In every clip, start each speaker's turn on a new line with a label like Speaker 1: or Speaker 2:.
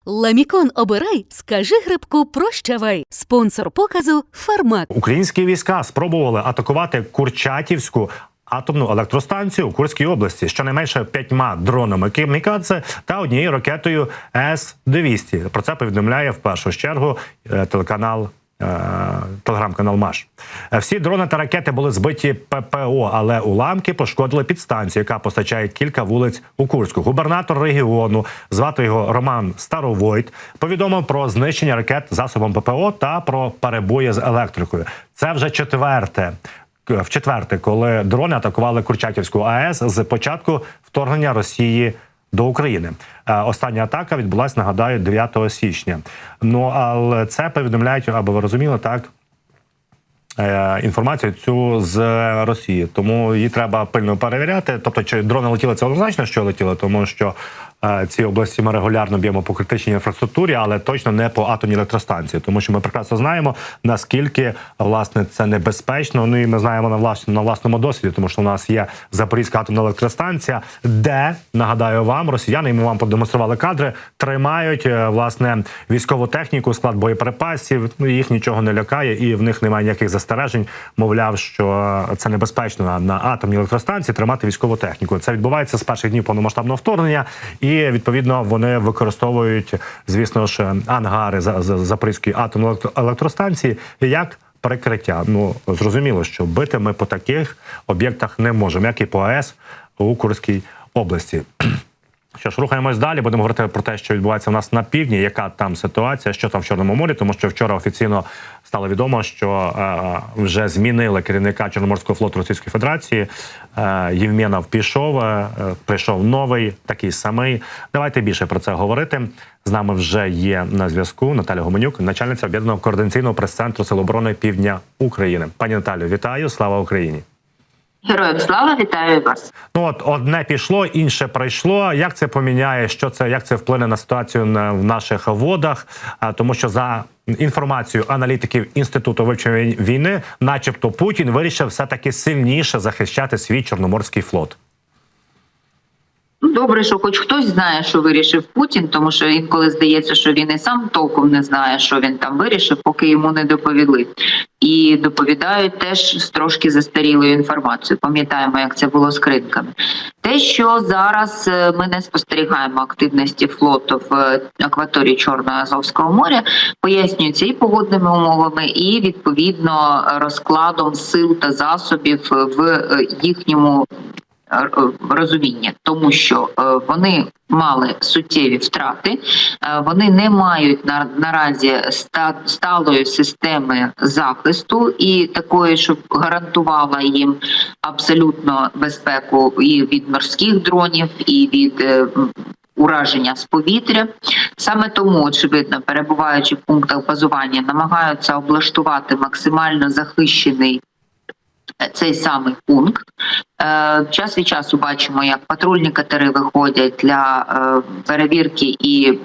Speaker 1: Ламікон обирай, скажи грибку прощавай. Спонсор показу «Фармак».
Speaker 2: Українські війська спробували атакувати Курчатівську атомну електростанцію у Курській області щонайменше 5 дронами камікадзе та однією ракетою С-200. Про це повідомляє в першу чергу телеграм-канал МАШ. Всі дрони та ракети були збиті ППО, але уламки пошкодили підстанцію, яка постачає кілька вулиць у Курську. Губернатор регіону, звати його Роман Старовойт, повідомив про знищення ракет засобом ППО та про перебої з електрикою. Це вже вчетверте, коли дрони атакували Курчатівську АЕС з початку вторгнення Росії до України. Остання атака відбулася, нагадаю, 9 січня. Ну, але це повідомляють, аби ви розуміли, так, інформацію цю з Росії. Тому її треба пильно перевіряти. Тобто, чи дрони летіли, це однозначно, що летіли, тому що ці області ми регулярно б'ємо по критичній інфраструктурі, але точно не по атомній електростанції. Тому що ми прекрасно знаємо, наскільки, власне, це небезпечно. Ну і ми знаємо на власному досвіді, тому що у нас є Запорізька атомна електростанція, де, нагадаю вам, росіяни, і ми вам продемонстрували кадри, тримають, власне, військову техніку, склад боєприпасів, ну, їх нічого не лякає, і в них немає ніяких застережень, мовляв, що це небезпечно на атомній електростанції тримати військову техніку. Це відбувається з перших днів повномасштабного вторгнення, і, відповідно, вони використовують, звісно ж, ангари Запорізької атомної електростанції як прикриття. Ну, зрозуміло, що бити ми по таких об'єктах не можемо, як і по АЕС у Курській області. Що ж, рухаємось далі, будемо говорити про те, що відбувається у нас на півдні, яка там ситуація, що там в Чорному морі, тому що вчора офіційно стало відомо, що вже змінили керівника Чорноморського флоту Російської Федерації. Євменов пішов, прийшов новий, такий самий. Давайте більше про це говорити. З нами вже є на зв'язку Наталя Гуменюк, начальниця Об'єднаного координаційного прес-центру Сил оборони Півдня України. Пані Наталю, вітаю, слава Україні!
Speaker 3: Героям слава, вітаю вас.
Speaker 2: Ну от одне пішло, інше прийшло. Як це поміняє, як це вплине на ситуацію в наших водах? Тому що за інформацією аналітиків Інституту вивчення війни, начебто Путін вирішив все-таки сильніше захищати свій Чорноморський флот.
Speaker 3: Добре, що хоч хтось знає, що вирішив Путін, тому що інколи здається, що він і сам толком не знає, що він там вирішив, поки йому не доповіли. І доповідають теж з трошки застарілою інформацією. Пам'ятаємо, як це було з кринками. Те, що зараз ми не спостерігаємо активності флоту в акваторії Чорного Азовського моря, пояснюється і погодними умовами, і, відповідно, розкладом сил та засобів в їхньому розуміння, тому що вони мали суттєві втрати, вони не мають наразі сталої системи захисту і такої, щоб гарантувала їм абсолютно безпеку і від морських дронів, і від ураження з повітря. Саме тому, очевидно, перебуваючи в пунктах базування, намагаються облаштувати максимально захищений цей самий пункт. Час від часу бачимо, як патрульні катери виходять для перевірки і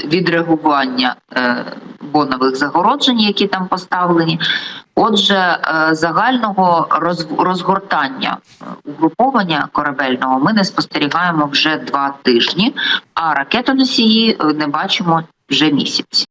Speaker 3: відреагування бонових загороджень, які там поставлені. Отже, загального розгортання угруповання корабельного ми не спостерігаємо вже 2 тижні, а ракетоносії не бачимо вже місяць.